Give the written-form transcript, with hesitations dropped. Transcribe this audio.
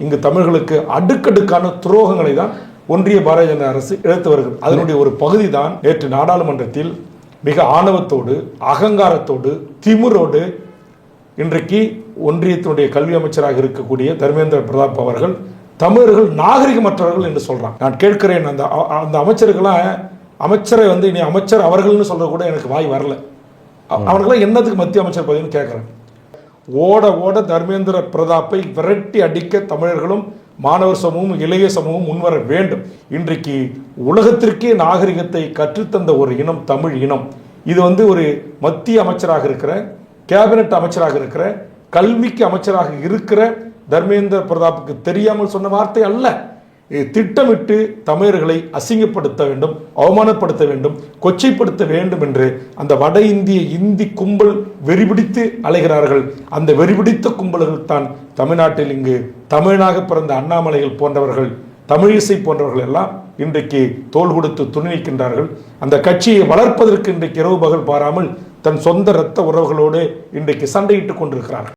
இங்கு தமிழர்களுக்கு அடுக்கடுக்கான துரோகங்களை தான் ஒன்றிய பாரதிய ஜனதா அரசு இழைத்து வருகிறது. அதனுடைய ஒரு பகுதி தான் நேற்று நாடாளுமன்றத்தில் மிக ஆணவத்தோடு, அகங்காரத்தோடு, திமிரோடு இன்றைக்கு ஒன்றியத்தினுடைய கல்வி அமைச்சராக இருக்கக்கூடிய தர்மேந்திர பிரதான் அவர்கள் தமிழர்கள் நாகரிகமற்றவர்கள் என்று சொல்றாங்க. நான் கேட்கிறேன், அந்த அமைச்சர்களாம் அமைச்சரை இனி அமைச்சர் அவர்கள்னு சொல்ற கூட எனக்கு வாய் வரல. அவர்களாம் என்னத்துக்கு மத்திய அமைச்சர் பதவின்னு கேட்கிறேன். ஓட ஓட தர்மேந்திர பிரதாப்பை விரட்டி அடிக்க தமிழர்களும் மாணவர் சமூகமும் இளைய சமூகமும் முன்வர வேண்டும். இன்றைக்கு உலகத்திற்கே நாகரிகத்தை கற்றுத்தந்த ஒரு இனம் தமிழ் இனம். இது ஒரு மத்திய அமைச்சராக இருக்கிற, கேபினட் அமைச்சராக இருக்கிற, கல்விக்கு அமைச்சராக இருக்கிற தர்மேந்திர பிரதாப்புக்கு தெரியாமல் சொன்ன வார்த்தை அல்ல. திட்டமிட்டு தமிழர்களை அசிங்கப்படுத்த வேண்டும், அவமானப்படுத்த வேண்டும், கொச்சைப்படுத்த வேண்டும் என்று அந்த வட இந்திய இந்தி கும்பல் வெறிபிடித்து அலைகிறார்கள். அந்த வெறிபிடித்த கும்பல்கள் தான் தமிழ்நாட்டில் இங்கு தமிழனாக பிறந்த அண்ணாமலைகள் போன்றவர்கள், தமிழிசை போன்றவர்கள் எல்லாம் இன்றைக்கு தோள் கொடுத்து துணி நிற்கின்றார்கள். அந்த கட்சியை வளர்ப்பதற்கு இன்றைக்கு இரவு பகல் பாராமல் தன் சொந்த இரத்த உறவுகளோடு இன்றைக்கு சண்டையிட்டுக் கொண்டிருக்கிறார்கள்.